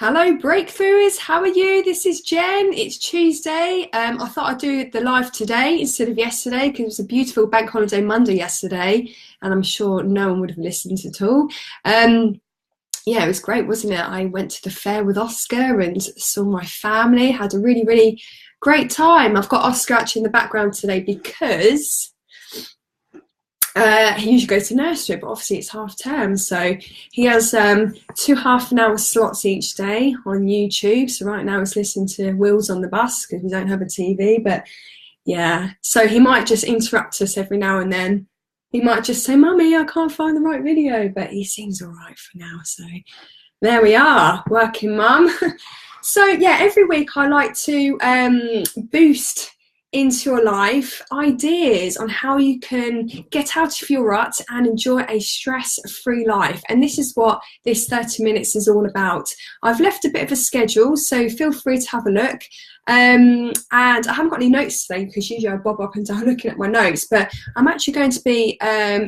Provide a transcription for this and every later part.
Hello Breakthroughers, how are you? This is Jen. It's Tuesday. I thought I'd do the live today instead of yesterday because it was a beautiful bank holiday Monday yesterday and I'm sure no one would have listened at all. Yeah, it was great, wasn't it? I went to the fair with Oscar and saw my family, had a really great time. I've got Oscar actually in the background today because he usually goes to nursery, but obviously it's half term, so he has 2 half-an-hour slots each day on YouTube. So right now he's listening to Wheels on the Bus because we don't have a TV, but yeah, so he might just interrupt us every now and then. He might just say, "Mummy, I can't find the right video," but he seems all right for now. So there we are, working mum. So yeah, every week I like to boost into your life ideas on how you can get out of your rut and enjoy a stress-free life. And this is what this 30 minutes is all about. I've left a bit of a schedule, so feel free to have a look. And I haven't got any notes today because usually I bob up and down looking at my notes, but I'm actually going to be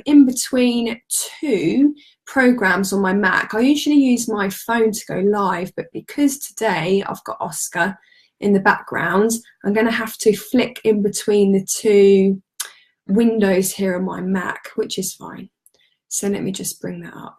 in between 2 programs on my Mac. I usually use my phone to go live, but because today I've got Oscar in the background, I'm going to have to flick in between the 2 windows here on my Mac, which is fine. So let me just bring that up.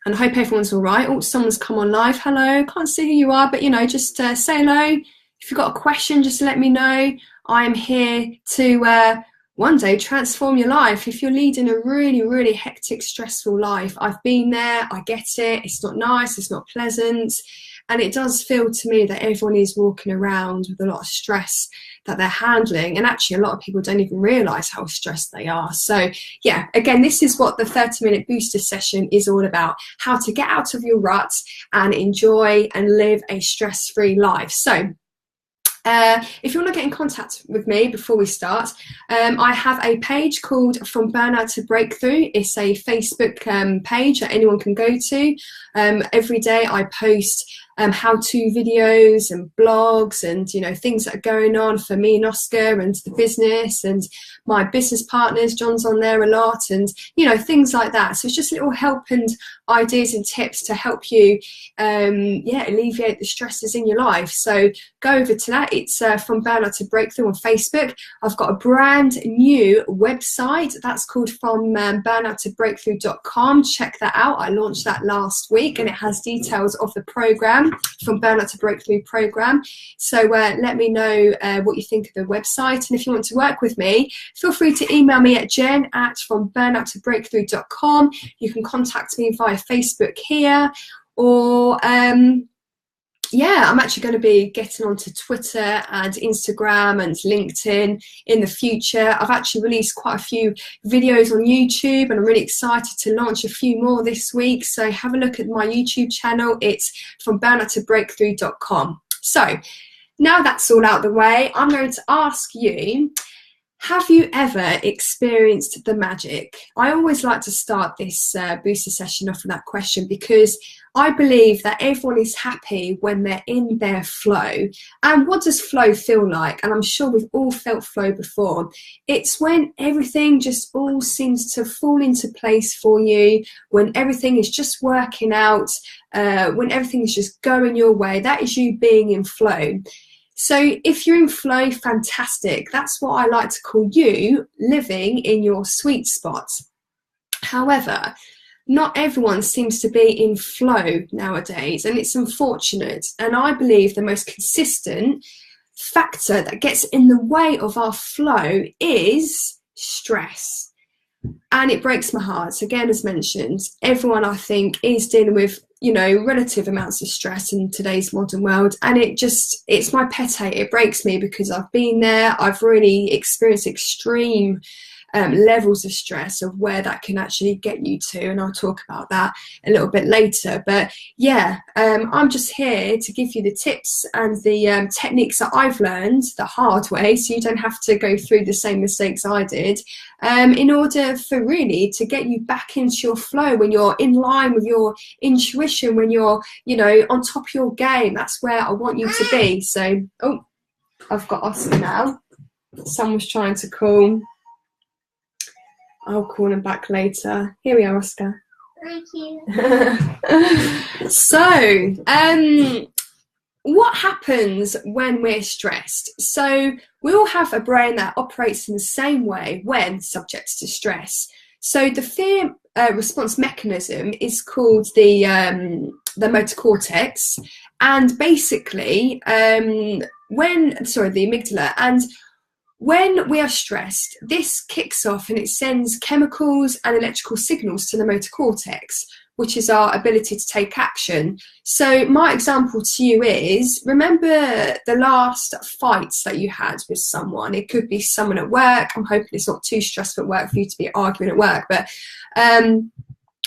And I hope everyone's all right. Oh, someone's come on live. Hello, can't see who you are, but you know, just say hello. If you've got a question, just let me know. I'm here to one day transform your life. If you're leading a really hectic, stressful life, I've been there, I get it. It's not nice, it's not pleasant. And it does feel to me that everyone is walking around with a lot of stress that they're handling. And actually, a lot of people don't even realise how stressed they are. So yeah, again, this is what the 30-minute booster session is all about. How to get out of your rut and enjoy and live a stress-free life. So if you want to get in contact with me before we start, I have a page called From Burnout To Breakthrough. It's a Facebook page that anyone can go to. Every day I post how-to videos and blogs and, you know, things that are going on for me and Oscar and the business and my business partners. John's on there a lot and, you know, things like that. So it's just little help and ideas and tips to help you, alleviate the stresses in your life. So go over to that. It's From Burnout To Breakthrough on Facebook. I've got a brand new website that's called From Burnout To Breakthrough.com. Check that out. I launched that last week and it has details of the program, From Burnout To Breakthrough program. So let me know what you think of the website. And if you want to work with me, feel free to email me at jen@FromBurnoutToBreakthrough.com. You can contact me via Facebook here, or yeah, I'm actually going to be getting onto Twitter and Instagram and LinkedIn in the future. I've actually released quite a few videos on YouTube and I'm really excited to launch a few more this week. So have a look at my YouTube channel. It's from burnoutToBreakthrough.com. So now that's all out the way, I'm going to ask you, have you ever experienced the magic? I always like to start this booster session off with that question because I believe that everyone is happy when they're in their flow. And what does flow feel like? And I'm sure we've all felt flow before. It's when everything just all seems to fall into place for you, when everything is just working out, when everything is just going your way. That is you being in flow. So if you're in flow, fantastic. That's what I like to call you living in your sweet spot. However, not everyone seems to be in flow nowadays, and it's unfortunate. And I believe the most consistent factor that gets in the way of our flow is stress. And it breaks my heart. Again, as mentioned, everyone I think is dealing with, you know, relative amounts of stress in today's modern world. And it's my pet hate. It breaks me because I've been there. I've really experienced extreme levels of stress of where that can actually get you to, and I'll talk about that a little bit later. But yeah, I'm just here to give you the tips and the techniques that I've learned the hard way, so you don't have to go through the same mistakes I did, in order for really to get you back into your flow, when you're in line with your intuition, when you're, you know, on top of your game. That's where I want you to be. So, oh, I've got Oscar now. Someone's trying to call. I'll call him back later. Here we are, Oscar. Thank you. So, what happens when we're stressed? So we all have a brain that operates in the same way when subject to stress. So the fear response mechanism is called the motor cortex, and basically the amygdala. And when we are stressed, this kicks off and it sends chemicals and electrical signals to the motor cortex, which is our ability to take action. So my example to you is, remember the last fights that you had with someone? It could be someone at work. I'm hoping it's not too stressful at work for you to be arguing at work, but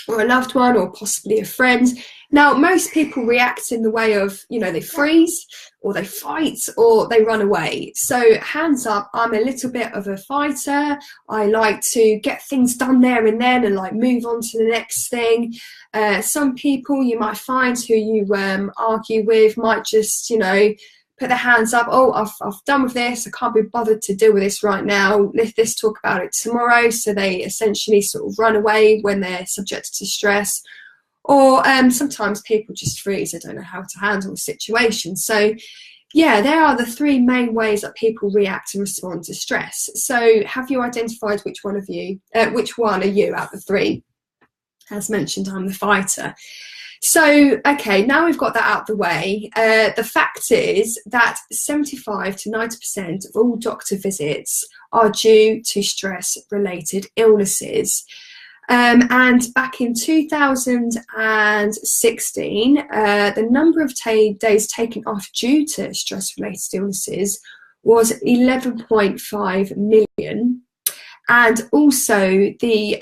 or a loved one, or possibly a friend. Now, most people react in the way of, they freeze, or they fight, or they run away. So hands up, I'm a little bit of a fighter. I like to get things done there and then and like move on to the next thing. Some people you might find who you argue with might just, put their hands up. Oh, I've done with this. I can't be bothered to deal with this right now. Let's talk about it tomorrow. So they essentially sort of run away when they're subjected to stress. Or sometimes people just freeze. They don't know how to handle a situation. So yeah, there are the three main ways that people react and respond to stress. So have you identified which one are you out of the three? As mentioned, I'm the fighter. So, okay, now we've got that out of the way, the fact is that 75 to 90% of all doctor visits are due to stress-related illnesses. And back in 2016, the number of days taken off due to stress-related illnesses was 11.5 million. And also the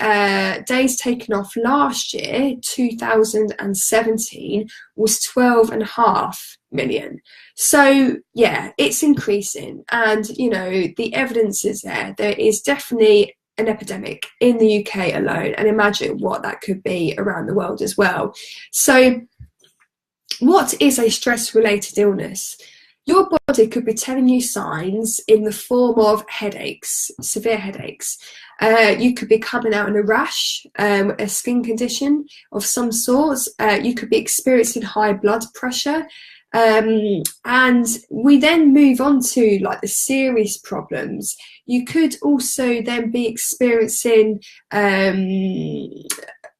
days taken off last year, 2017, was 12.5 million. So yeah, it's increasing. And, the evidence is there. There is definitely an epidemic in the UK alone. And imagine what that could be around the world as well. So what is a stress-related illness? Your body could be telling you signs in the form of headaches, severe headaches. You could be coming out in a rash, a skin condition of some sort. You could be experiencing high blood pressure. And we then move on to like the serious problems. You could also then be experiencing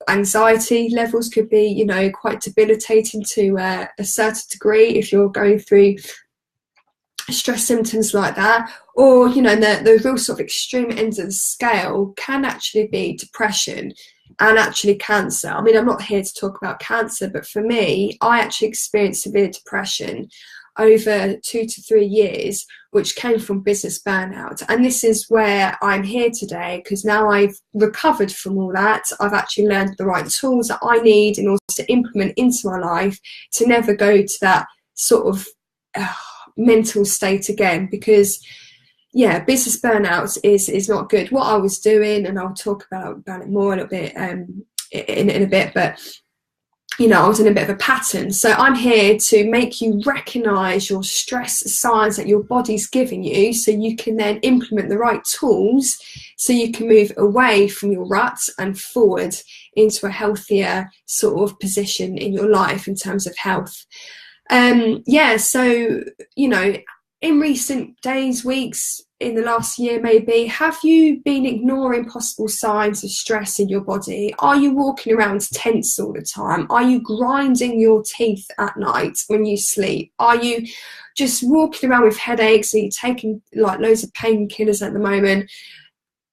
anxiety levels could be, quite debilitating to a certain degree if you're going through stress symptoms like that. Or the real sort of extreme ends of the scale can actually be depression and actually cancer. I mean, I'm not here to talk about cancer, but for me, I actually experienced severe depression over 2 to 3 years, which came from business burnout. And this is where I'm here today, because now I've recovered from all that. I've actually learned the right tools that I need in order to implement into my life to never go to that sort of mental state again, because yeah, business burnout is not good. What I was doing, and I'll talk about it more a little bit in a bit, but I was in a bit of a pattern. So I'm here to make you recognize your stress signs that your body's giving you, so you can then implement the right tools so you can move away from your rut and forward into a healthier sort of position in your life in terms of health. So, in recent days, weeks, in the last year maybe, have you been ignoring possible signs of stress in your body? Are you walking around tense all the time? Are you grinding your teeth at night when you sleep? Are you just walking around with headaches? Are you taking like loads of painkillers at the moment?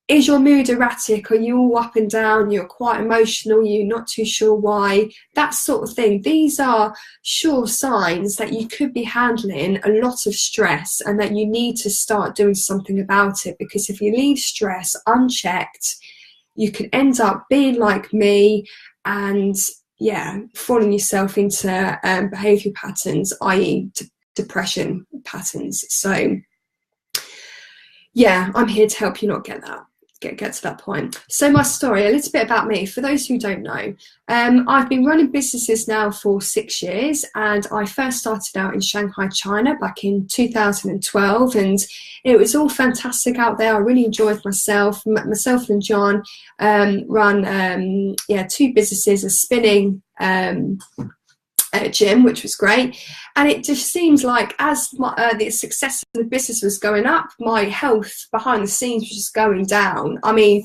Is your mood erratic? Are you all up and down? You're quite emotional, you're not too sure why, that sort of thing. These are sure signs that you could be handling a lot of stress and that you need to start doing something about it, because if you leave stress unchecked, you can end up being like me and falling yourself into behavioural patterns, i.e. depression patterns. So yeah, I'm here to help you not get to that point. So my story, a little bit about me, for those who don't know. I've been running businesses now for 6 years, and I first started out in Shanghai, China back in 2012, and it was all fantastic out there. I really enjoyed myself. Myself and John run 2 businesses, a spinning gym, which was great. And it just seems like as the success of the business was going up, my health behind the scenes was just going down. I mean,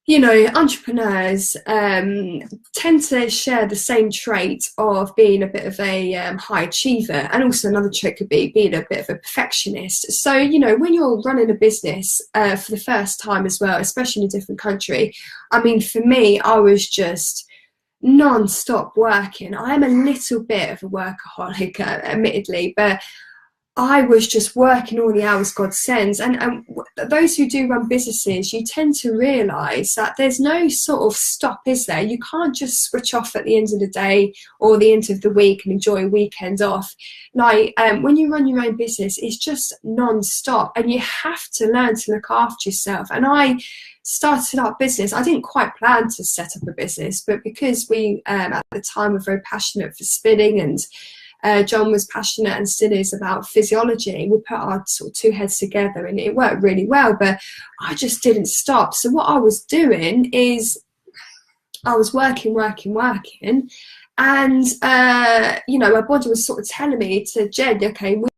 you know, entrepreneurs tend to share the same trait of being a bit of a high achiever, and also another trait could be being a bit of a perfectionist. So, you know, when you're running a business for the first time as well, especially in a different country, I mean, for me, I was just non-stop working. I am a little bit of a workaholic, admittedly, but I was just working all the hours God sends. And those who do run businesses, you tend to realise that there's no sort of stop, is there? You can't just switch off at the end of the day or the end of the week and enjoy a weekend off. Like when you run your own business, it's just non-stop, and you have to learn to look after yourself. And I started our business. I didn't quite plan to set up a business, but because we at the time were very passionate for spinning, and John was passionate and still is about physiology, we put our sort of two heads together and it worked really well. But I just didn't stop. So what I was doing is I was working, and you know, my body was sort of telling me to Jen, okay,